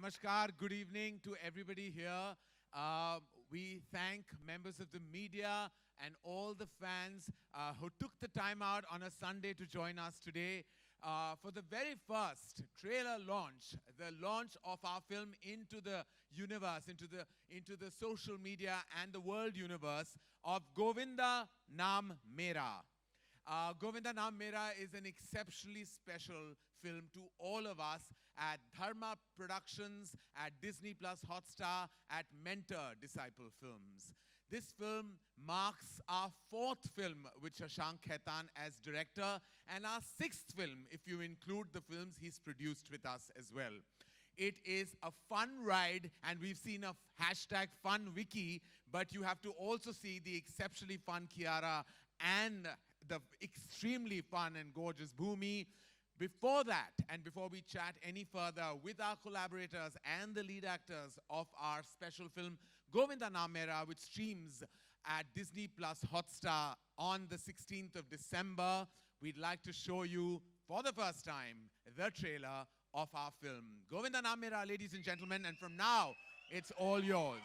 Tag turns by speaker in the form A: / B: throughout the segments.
A: Namaskar, good evening to everybody here. We thank members of the media and all the fans who took the time out on a Sunday to join us today for the very first trailer launch, the launch of our film into the universe, into the social media and the world universe of Govinda Naam Mera. Govinda Naam Mera is an exceptionally special film to all of us at Dharma Productions, at Disney Plus Hotstar, at Mentor Disciple Films. This film marks our fourth film with Shashank Khaitan as director and our sixth film if you include the films he's produced with us as well. It is a fun ride, and we've seen a hashtag fun Vicky, but you have to also see the exceptionally fun Kiara and the extremely fun and gorgeous Bhumi. Before that, and before we chat any further with our collaborators and the lead actors of our special film, Govinda Naam Mera, which streams at Disney Plus Hotstar on the 16th of December, we'd like to show you, for the first time, the trailer of our film. Govinda Naam Mera, ladies and gentlemen, and from now, it's all yours.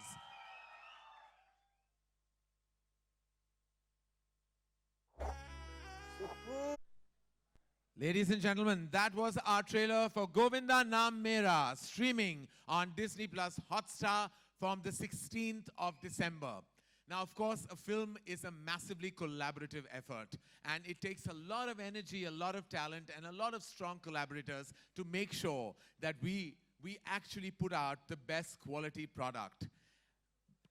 A: Ladies and gentlemen, that was our trailer for Govinda Naam Mera, streaming on Disney Plus Hotstar from the 16th of December. Now, of course, a film is a massively collaborative effort, and it takes a lot of energy, a lot of talent, and a lot of strong collaborators to make sure that we actually put out the best quality product.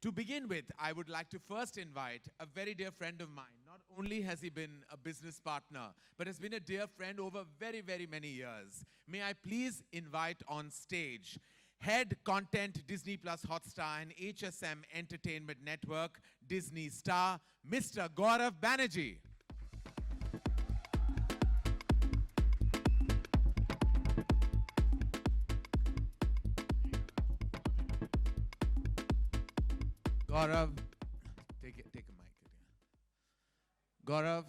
A: To begin with, I would like to first invite a very dear friend of mine. Not only has he been a business partner, but has been a dear friend over very, very many years. May I please invite on stage Head Content Disney Plus Hotstar and HSM Entertainment Network Disney Star, Mr. Gaurav Banerjee. Gaurav, take a mic. Gaurav,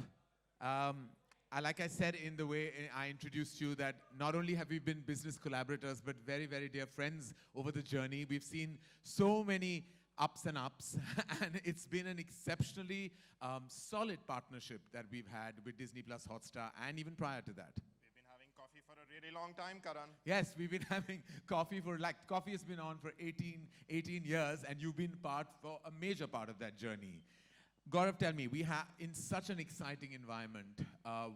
A: like I said in the way I introduced you, that not only have we been business collaborators, but very, very dear friends over the journey. We've seen so many ups and ups, and it's been an exceptionally solid partnership that we've had with Disney Plus Hotstar, and even prior to that.
B: We've been having coffee for a really long time, Karan.
A: Yes, we've been having coffee for, coffee has been on for 18 years, and you've been for a major part of that journey. Gaurav, tell me, we have in such an exciting environment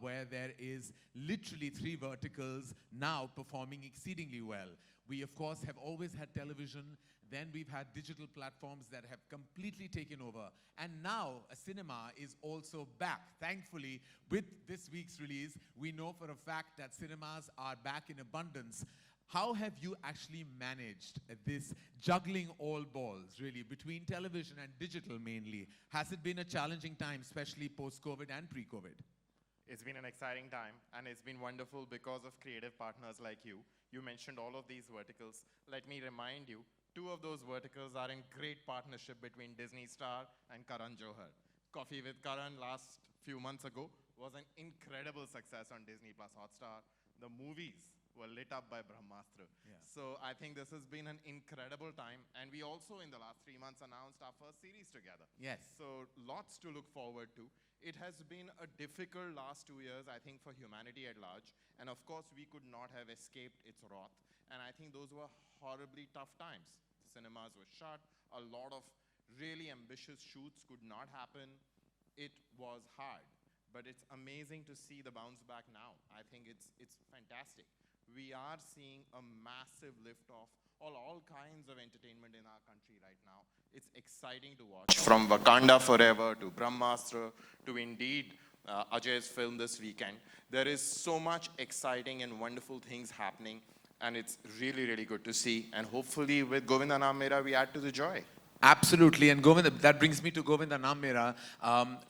A: where there is literally 3 verticals now performing exceedingly well. We, of course, have always had television. Then we've had digital platforms that have completely taken over. And now a cinema is also back. Thankfully, with this week's release, we know for a fact that cinemas are back in abundance. How have you actually managed this juggling all balls, really, between television and digital mainly? Has it been a challenging time, especially post-COVID and pre-COVID?
B: It's been an exciting time, and it's been wonderful because of creative partners like you. You mentioned all of these verticals. Let me remind you, 2 of those verticals are in great partnership between Disney Star and Karan Johar. Coffee with Karan last few months ago was an incredible success on Disney Plus Hotstar. The movies were lit up by Brahmastra.
A: Yeah.
B: So I think this has been an incredible time. And we also, in the last 3 months, announced our first series together.
A: Yes.
B: So lots to look forward to. It has been a difficult last 2 years, I think, for humanity at large. And of course, we could not have escaped its wrath. And I think those were horribly tough times. Cinemas were shut. A lot of really ambitious shoots could not happen. It was hard. But it's amazing to see the bounce back now. I think it's fantastic. We are seeing a massive lift-off, all kinds of entertainment in our country right now. It's exciting to watch. From Wakanda Forever to Brahmastra to indeed Ajay's film this weekend. There is so much exciting and wonderful things happening, and it's really, really good to see. And hopefully with Govinda Naam Mera, we add to the joy.
A: Absolutely, and Govinda, that brings me to Govinda Naam Mera.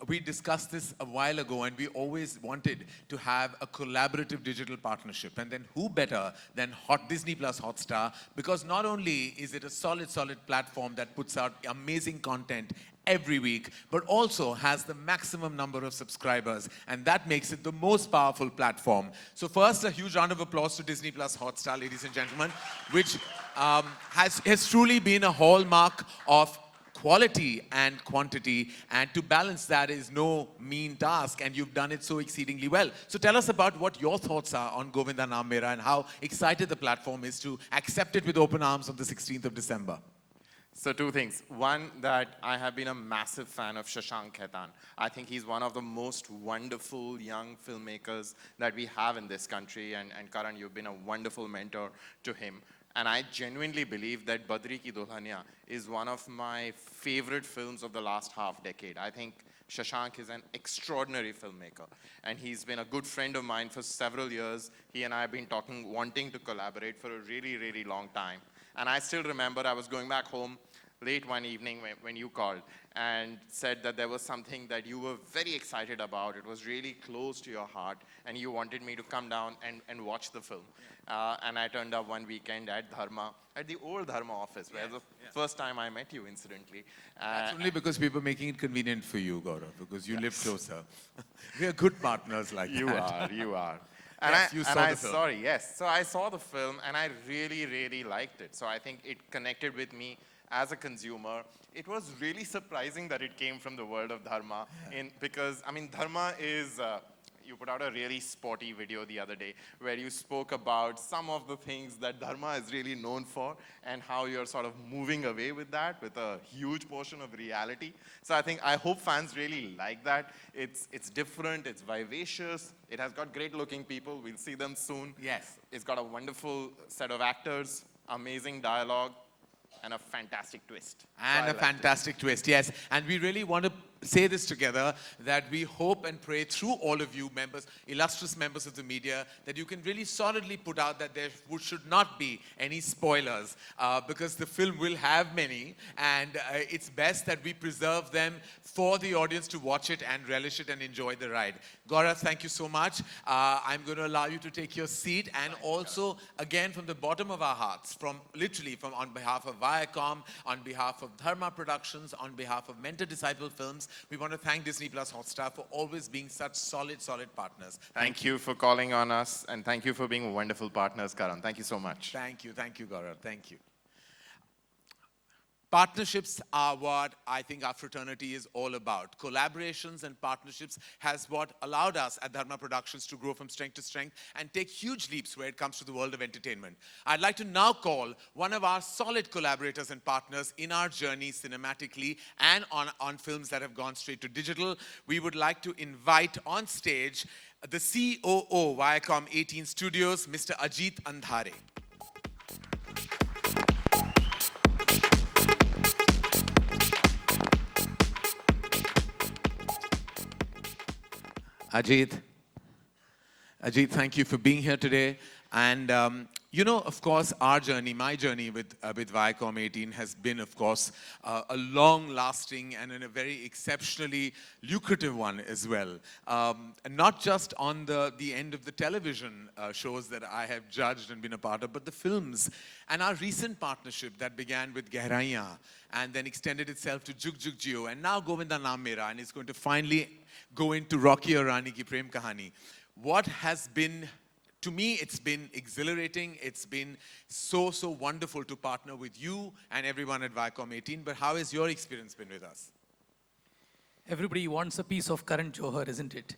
A: We discussed this a while ago, and we always wanted to have a collaborative digital partnership. And then who better than Disney Plus Hotstar? Because not only is it a solid platform that puts out amazing content every week, but also has the maximum number of subscribers, and that makes it the most powerful platform. So first, a huge round of applause to Disney Plus Hotstar, ladies and gentlemen, which has truly been a hallmark of quality and quantity, and to balance that is no mean task, and you've done it so exceedingly well. So tell us about what your thoughts are on Govinda Naam Mera and how excited the platform is to accept it with open arms on the 16th of December.
B: So two things. One, that I have been a massive fan of Shashank Khaitan. I think he's one of the most wonderful young filmmakers that we have in this country. And Karan, you've been a wonderful mentor to him. And I genuinely believe that Badri Ki Dulhania is one of my favorite films of the last half decade. I think Shashank is an extraordinary filmmaker. And he's been a good friend of mine for several years. He and I have been talking, wanting to collaborate for a really, really long time. And I still remember I was going back home late one evening when you called and said that there was something that you were very excited about. It was really close to your heart, and you wanted me to come down and watch the film. And I turned up one weekend at Dharma, at the old Dharma office, where the first time I met you, incidentally.
A: That's only because people are making it convenient for you, Gaurav, because you live closer. We are good partners like that.
B: You are.
A: And yes, you saw the film.
B: Sorry, yes. So I saw the film, and I really, really liked it. So I think it connected with me as a consumer. It was really surprising that it came from the world of Dharma, because, I mean, Dharma is, you put out a really sporty video the other day where you spoke about some of the things that Dharma is really known for and how you're sort of moving away with that, with a huge portion of reality. So I hope fans really like that. It's different, it's vivacious, it has got great looking people, we'll see them soon.
A: Yes.
B: It's got a wonderful set of actors, amazing dialogue, and a fantastic twist.
A: And a fantastic twist, yes. And we really want to say this together, that we hope and pray through all of you members, illustrious members of the media, that you can really solidly put out that there should not be any spoilers, because the film will have many, and it's best that we preserve them for the audience to watch it and relish it and enjoy the ride. Gaurav, thank you so much. I'm going to allow you to take your seat, and also, again, from the bottom of our hearts, literally on behalf of Viacom, on behalf of Dharma Productions, on behalf of Mentor Disciple Films, we want to thank Disney Plus Hotstar for always being such solid partners.
B: Thank you for calling on us, and thank you for being wonderful partners, Karan. Thank you so much.
A: Thank you, Gaurav. Thank you. Partnerships are what I think our fraternity is all about. Collaborations and partnerships has what allowed us at Dharma Productions to grow from strength to strength and take huge leaps where it comes to the world of entertainment. I'd like to now call one of our solid collaborators and partners in our journey cinematically and on films that have gone straight to digital. We would like to invite on stage the COO, Viacom 18 Studios, Mr. Ajit Andhare. Ajit, thank you for being here today. And you know, of course, our journey, my journey with Viacom 18 has been, of course, a long-lasting and a very exceptionally lucrative one as well. And not just on the end of the television shows that I have judged and been a part of, but the films. And our recent partnership that began with Gehraiyan and then extended itself to Jug Jug Jio, and now Govinda Naam Mera, and is going to finally go into Rocky Aur Rani Ki Prem Kahani. What has been, to me, it's been exhilarating. It's been so wonderful to partner with you and everyone at Viacom 18. But how has your experience been with us?
C: Everybody wants a piece of Karan Johar, isn't it?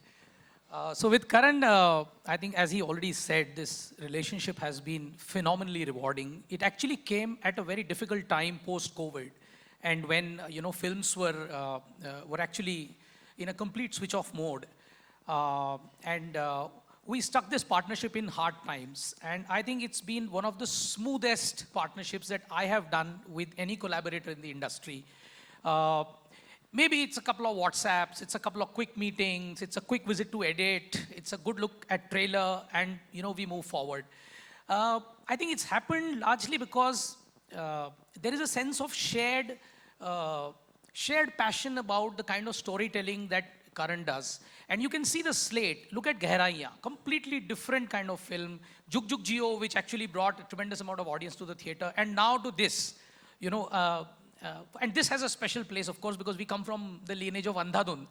C: So with Karan, I think as he already said, this relationship has been phenomenally rewarding. It actually came at a very difficult time post-COVID, and when films were actually in a complete switch-off mode, and we stuck this partnership in hard times. And I think it's been one of the smoothest partnerships that I have done with any collaborator in the industry. Maybe it's a couple of WhatsApps, it's a couple of quick meetings, it's a quick visit to edit, it's a good look at trailer, and we move forward. I think it's happened largely because there is a sense of shared passion about the kind of storytelling that Karan does. And you can see the slate. Look at Gehraiyan, completely different kind of film. Jug Jug Jio, which actually brought a tremendous amount of audience to the theater. And now to this, and this has a special place, of course, because we come from the lineage of Andhadhun.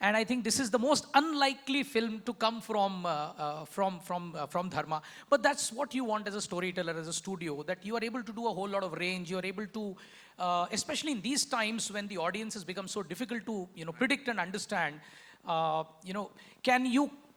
C: And I think this is the most unlikely film to come from Dharma. But that's what you want as a storyteller, as a studio, that you are able to do a whole lot of range. You are able to, especially in these times when the audience has become so difficult to, predict and understand.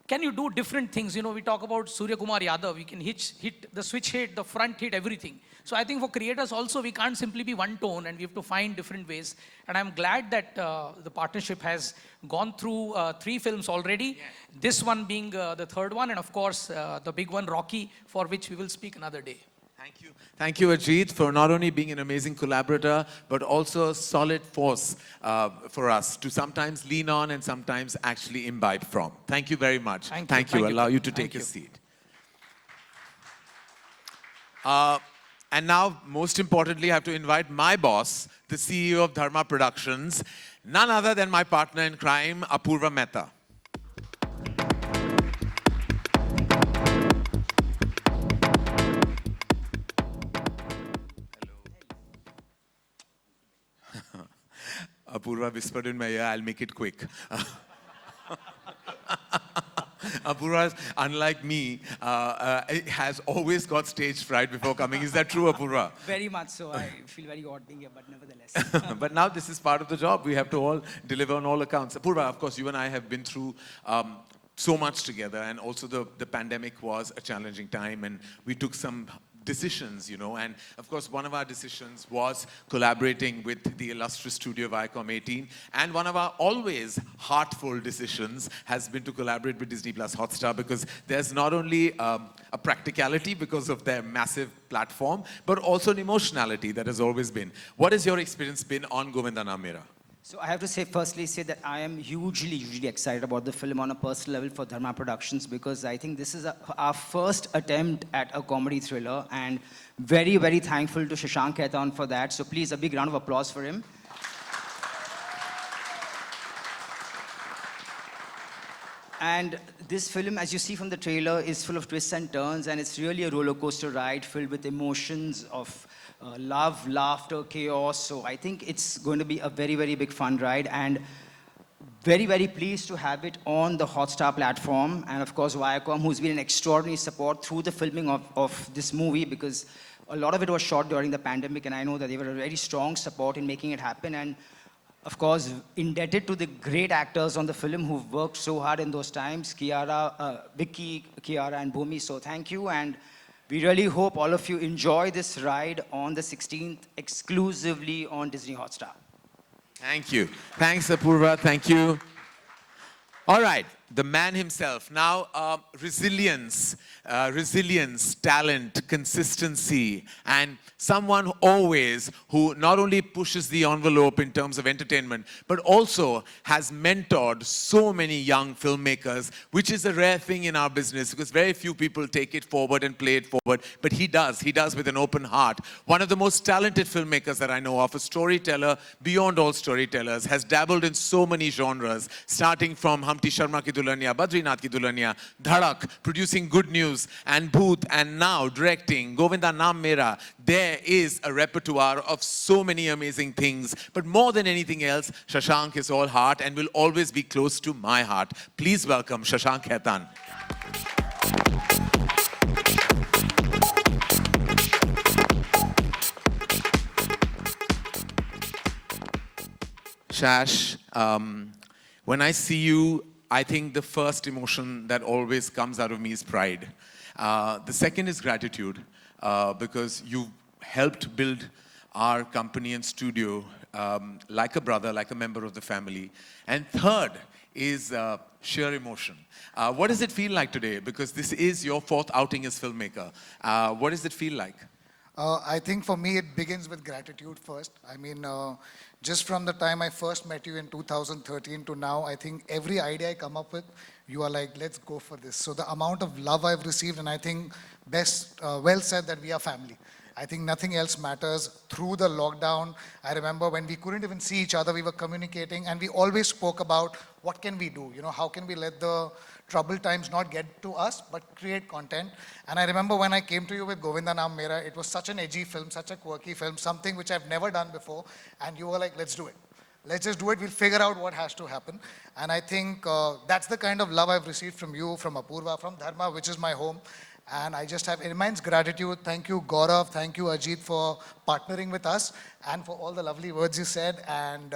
C: Can you do different things? We talk about Surya Kumar Yadav. We can hit the switch hit, the front hit, everything. So I think for creators also, we can't simply be one tone, and we have to find different ways. And I'm glad that the partnership has gone through 3 films already. Yes. This one being the third one, and of course, the big one, Rocky, for which we will speak another day.
A: Thank you. Thank you, Ajit, for not only being an amazing collaborator, but also a solid force for us to sometimes lean on and sometimes actually imbibe from. Thank you very much. Thank you. Allow you to take a seat. And now, most importantly, I have to invite my boss, the CEO of Dharma Productions, none other than my partner in crime, Apurva Mehta. Apurva whispered in my ear, I'll make it quick. Apurva, unlike me, has always got stage fright before coming. Is that true, Apurva?
D: Very much so. I feel very odd being here, but nevertheless.
A: But now this is part of the job. We have to all deliver on all accounts. Apurva, of course, you and I have been through so much together, and also the pandemic was a challenging time, and we took some decisions, and of course one of our decisions was collaborating with the illustrious studio Viacom 18, and one of our always heartful decisions has been to collaborate with Disney Plus Hotstar, because there's not only a practicality because of their massive platform, but also an emotionality that has always been. What has your experience been on Govinda Naam Mera?
D: So I have to firstly say that I am hugely excited about the film on a personal level for Dharma Productions, because I think this is our first attempt at a comedy thriller, and very thankful to Shashank Khaitan for that. So please, a big round of applause for him. And this film, as you see from the trailer, is full of twists and turns, and it's really a roller coaster ride filled with emotions of love, laughter, chaos. So I think it's going to be a very big fun ride, and very pleased to have it on the Hotstar platform. And of course, Viacom, who's been an extraordinary support through the filming of this movie, because a lot of it was shot during the pandemic, and I know that they were a very strong support in making it happen. And of course, indebted to the great actors on the film who've worked so hard in those times, Kiara, Vicky, Kiara, and Bhumi. So thank you, and we really hope all of you enjoy this ride on the 16th, exclusively on Disney Hotstar.
A: Thank you. Thanks, Apurva. Thank you. All right, the man himself. Now, resilience, talent, consistency, and someone always who not only pushes the envelope in terms of entertainment, but also has mentored so many young filmmakers, which is a rare thing in our business, because very few people take it forward and play it forward, but he does with an open heart. One of the most talented filmmakers that I know of, a storyteller beyond all storytellers, has dabbled in so many genres, starting from Humpty Sharma Ki Dulhania, Badrinath Ki Dulhania, Dhadak, producing Good News, and Bhoot, and now directing Govinda Naam Mera. There is a repertoire of so many amazing things, but more than anything else, Shashank is all heart and will always be close to my heart. Please welcome Shashank Khaitan. Shash, when I see you, I think the first emotion that always comes out of me is pride. The second is gratitude, because you helped build our company and studio like a brother, like a member of the family. And third is sheer emotion. What does it feel like today? Because this is your fourth outing as filmmaker. What does it feel like?
E: I think for me it begins with gratitude first. I mean, just from the time I first met you in 2013 to now, I think every idea I come up with, you are like, let's go for this. So the amount of love I've received, and I think well said that we are family. I think nothing else matters. Through the lockdown, I remember when we couldn't even see each other, we were communicating, and we always spoke about what can we do? How can we let the troubled times not get to us, but create content. And I remember when I came to you with Govinda Naam Mera, it was such an edgy film, such a quirky film, something which I've never done before. And you were like, let's do it. Let's just do it. We'll figure out what has to happen. And I think that's the kind of love I've received from you, from Apurva, from Dharma, which is my home. And I just have immense gratitude. Thank you, Gaurav. Thank you, Ajit, for partnering with us and for all the lovely words you said. And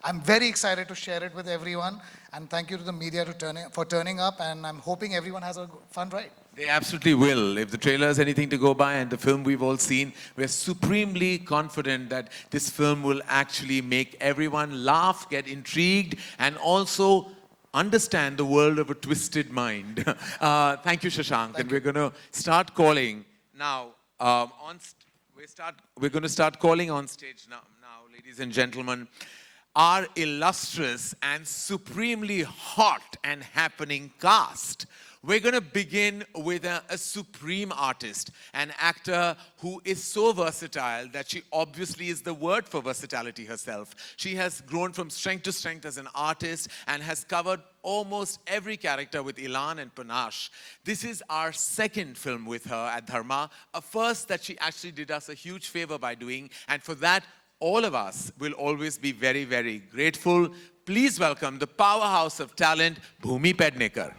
E: I'm very excited to share it with everyone. And thank you to the media for turning up. And I'm hoping everyone has a fun ride.
A: They absolutely will. If the trailer is anything to go by and the film we've all seen, we're supremely confident that this film will actually make everyone laugh, get intrigued, and also understand the world of a twisted mind. Thank you, Shashank. And we're going to start calling now. We're going to start calling on stage now, ladies and gentlemen, our illustrious and supremely hot and happening cast. We're going to begin with a supreme artist, an actor who is so versatile that she obviously is the word for versatility herself. She has grown from strength to strength as an artist and has covered almost every character with elan and panache. This is our second film with her at Dharma, a first that she actually did us a huge favor by doing, and for that, all of us will always be very, very grateful. Please welcome the powerhouse of talent, Bhumi Pednekar.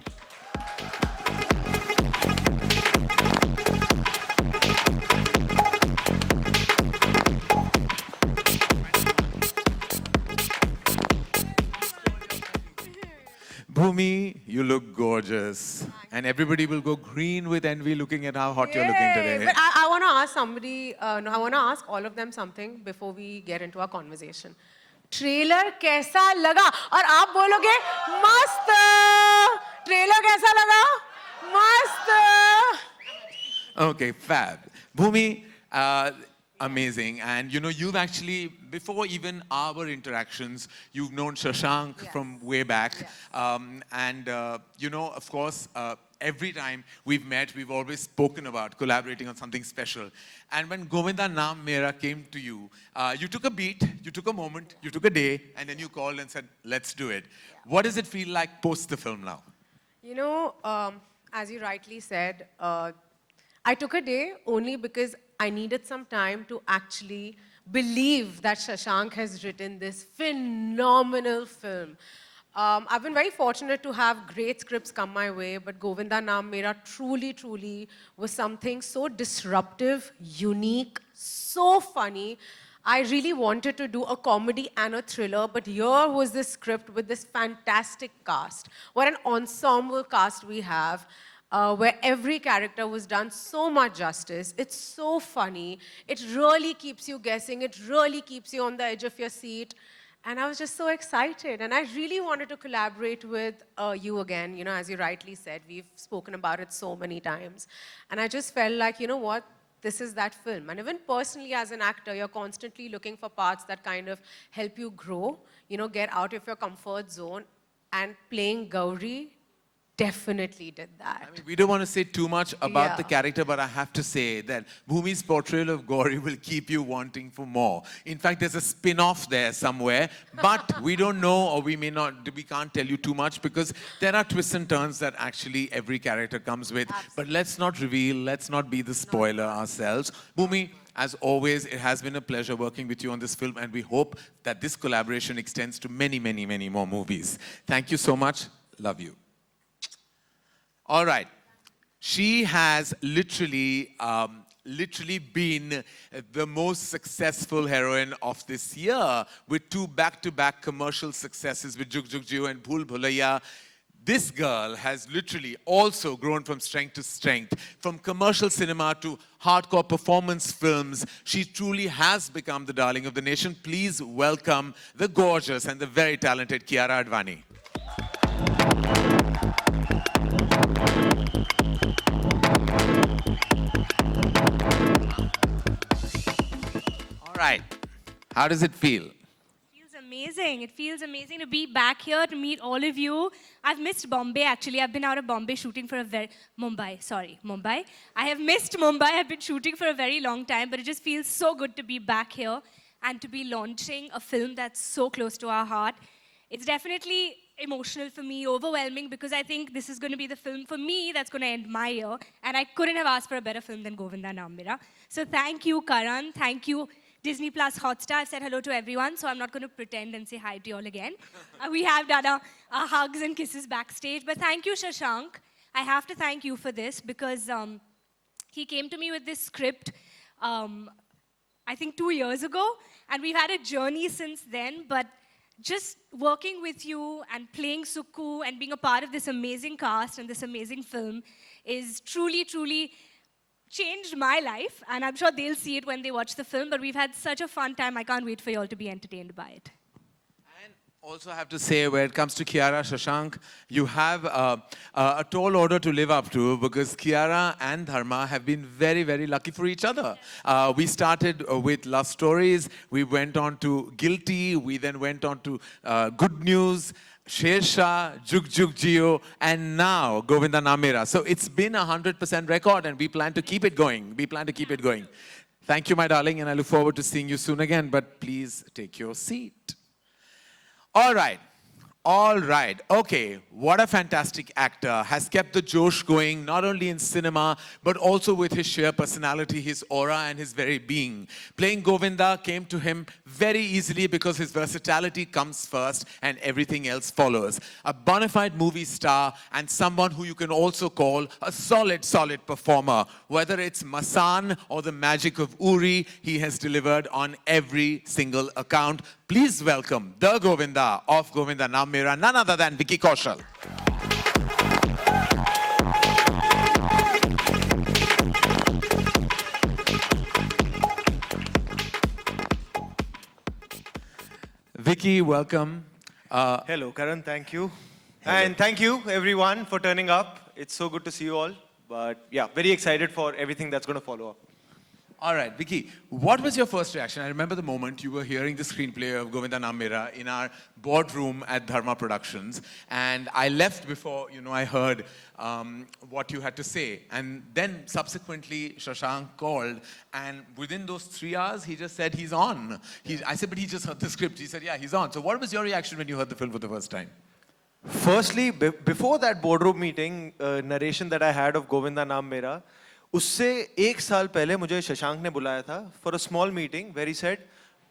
A: Bhumi, you look gorgeous. And everybody will go green with envy looking at how hot you're looking today.
F: But I want to ask somebody, no, I want to ask all of them something before we get into our conversation. Trailer कैसा लगा? और आप बोलोगे मस्त. Trailer कैसा लगा? मस्त.
A: Okay, fab. Bhumi, amazing. And you know, you've actually, before even our interactions, you've known Shashank from way back.
F: Yes.
A: You know, of course, every time we've met, we've always spoken about collaborating on something special. And when Govinda Naam Mera came to you, you took a beat, you took a moment, you took a day, and then you called and said, let's do it.
F: Yeah.
A: What does it feel like post the film now?
F: You know, as you rightly said, I took a day only because I needed some time to actually believe that Shashank has written this phenomenal film. I've been very fortunate to have great scripts come my way, but Govinda Naam Mera truly was something so disruptive, unique, so funny. I really wanted to do a comedy and a thriller, but here was this script with this fantastic cast. What an ensemble cast we have, where every character was done so much justice. It's so funny. It really keeps you guessing. It really keeps you on the edge of your seat. And I was just so excited. And I really wanted to collaborate with you again. You know, as you rightly said, we've spoken about it so many times. And I just felt like, you know what? This is that film. And even personally as an actor, you're constantly looking for parts that kind of help you grow, you know, get out of your comfort zone. And playing Gauri definitely did that.
A: I mean, we don't want to say too much about the
F: Yeah.
A: character, but I have to say that Bhumi's portrayal of Gauri will keep you wanting for more. In fact, there's a spin-off there somewhere, but we don't know, or we can't tell you too much because there are twists and turns that actually every character comes with. But let's not reveal, let's not be the spoiler ourselves. Bhumi, as always, it has been a pleasure working with you on this film, and we hope that this collaboration extends to many, many, many more movies. Thank you so much. Love you. All right. She has literally been the most successful heroine of this year with 2 back-to-back commercial successes with Juk Juk Jiyo and Bhool Bhulaiya. This girl has literally also grown from strength to strength, from commercial cinema to hardcore performance films. She truly has become the darling of the nation. Please welcome the gorgeous and the very talented Kiara Advani. All right. How does it feel?
G: Feels amazing. It feels amazing to be back here to meet all of you. I've missed Bombay actually. I've been out of Bombay shooting for Mumbai. I have missed Mumbai. I've been shooting for a very long time, but it just feels so good to be back here and to be launching a film that's so close to our heart. It's definitely emotional for me, overwhelming, because I think this is going to be the film for me that's going to end my year. And I couldn't have asked for a better film than Govinda Naam Mera. So thank you, Karan. Thank you, Disney Plus Hotstar. I've said hello to everyone, so I'm not going to pretend and say hi to you all again. We have done our hugs and kisses backstage. But thank you, Shashank. I have to thank you for this because he came to me with this script, I think 2 years ago. And we've had a journey since then. But just working with you and playing Sukku and being a part of this amazing cast and this amazing film is truly, truly changed my life. And I'm sure they'll see it when they watch the film. But we've had such a fun time. I can't wait for you all to be entertained by it.
A: Also have to say, when it comes to Kiara, Shashank, you have a tall order to live up to because Kiara and Dharma have been very, very lucky for each other. We started with Love Stories, we went on to Guilty, we then went on to Good News, Shersha, Jug Jug Jio, and now Govinda Naam Mera. So it's been a 100% record and we plan to keep it going. We plan to keep it going. Thank you, my darling, and I look forward to seeing you soon again, but please take your seat. All right. Okay, what a fantastic actor. Has kept the Josh going, not only in cinema, but also with his sheer personality, his aura, and his very being. Playing Govinda came to him very easily because his versatility comes first and everything else follows. A bona fide movie star and someone who you can also call a solid performer. Whether it's Masan or the magic of Uri, he has delivered on every single account. Please welcome the Govinda of Govinda Naam Mera, none other than Vicky Kaushal. Vicky, welcome.
H: Hello, Karan, thank you. And thank you, everyone, for turning up. It's so good to see you all. But yeah, very excited for everything that's going to follow up.
A: All right, Vicky, what was your first reaction? I remember the moment you were hearing the screenplay of Govinda Naam Mera in our boardroom at Dharma Productions, and I left before, I heard what you had to say. And then subsequently, Shashank called, and within those 3 hours, he just said, he's on. I said, but he just heard the script. He said, yeah, he's on. So what was your reaction when you heard the film for the first time?
H: Firstly, before that boardroom meeting, narration that I had of Govinda Naam Mera, उससे 1 साल पहले मुझे शशांक ने बुलाया था for a small meeting where he said,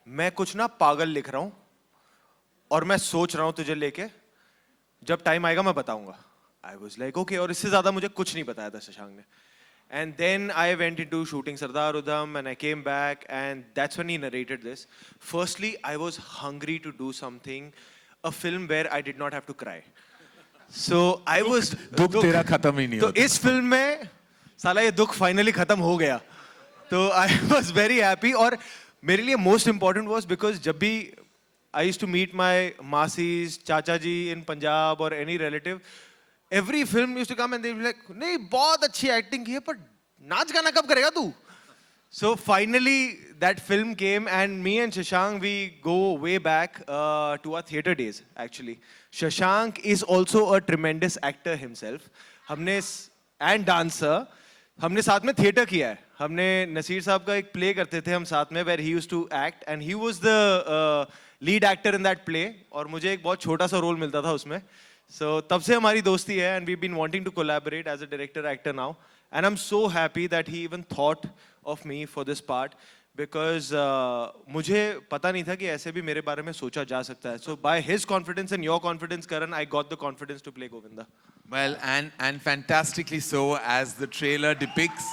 H: मैं कुछ ना पागल लिख रहा हूँ और मैं सोच रहा हूँ तुझे लेके, जब टाइम आएगा मैं बताऊंगा. I was like, okay, और इससे ज़्यादा मुझे कुछ नहीं बताया था शशांक ने. And then I went into shooting Sardar Udham and I came back and that's when he narrated this. Firstly, I was hungry to do something, a film where I did not have to cry. So I was...
A: दुख तेरा खत्म ही नहीं होता.
H: तो इस film में साला ये दुख फाइनली खत्म हो गया. तो आई वॉज वेरी हैप्पी. और मेरे लिए मोस्ट इंपॉर्टेंट वॉज बिकॉज जब भी I used to meet my मासीज, चाचा जी इन पंजाब और any relative, every film used to come and they were like, नहीं बहुत अच्छी एक्टिंग की है पर नाच गाना कब करेगा तू? So finally that film came and me and Shashank, we go way back to our theatre days actually. Shashank is also a tremendous actor himself. हमने and dancer. हमने साथ में थिएटर किया है. हमने नसीर साहब का एक प्ले करते थे हम साथ में, where he used to act and he was the lead actor in that play और मुझे एक बहुत छोटा सा रोल मिलता था उसमें. So तब से हमारी दोस्ती है and we've been wanting to collaborate as a director actor now and I'm so happy that he even thought of me for this part because मुझे पता नहीं था कि ऐसे भी मेरे बारे में सोचा जा सकता है. So by his confidence and your confidence, Karan, I got the confidence to play Govinda.
A: Well, and fantastically so, as the trailer depicts.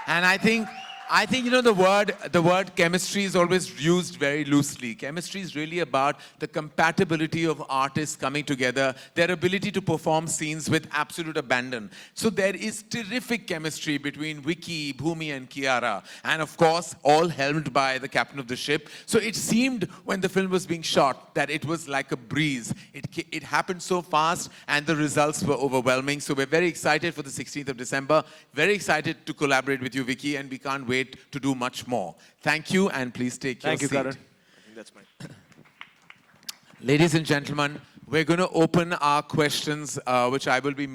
A: And I think the word chemistry is always used very loosely. Chemistry is really about the compatibility of artists coming together, their ability to perform scenes with absolute abandon. So there is terrific chemistry between Vicky, Bhumi and Kiara. And of course, all helmed by the captain of the ship. So it seemed when the film was being shot that it was like a breeze. It happened so fast and the results were overwhelming. So we're very excited for the 16th of December. Very excited to collaborate with you, Vicky, and we can't wait to do much more. Thank you, and please take your seat.
H: Thank you, Karan. I think that's mine.
A: Ladies and gentlemen, we're going to open our questions, which I will be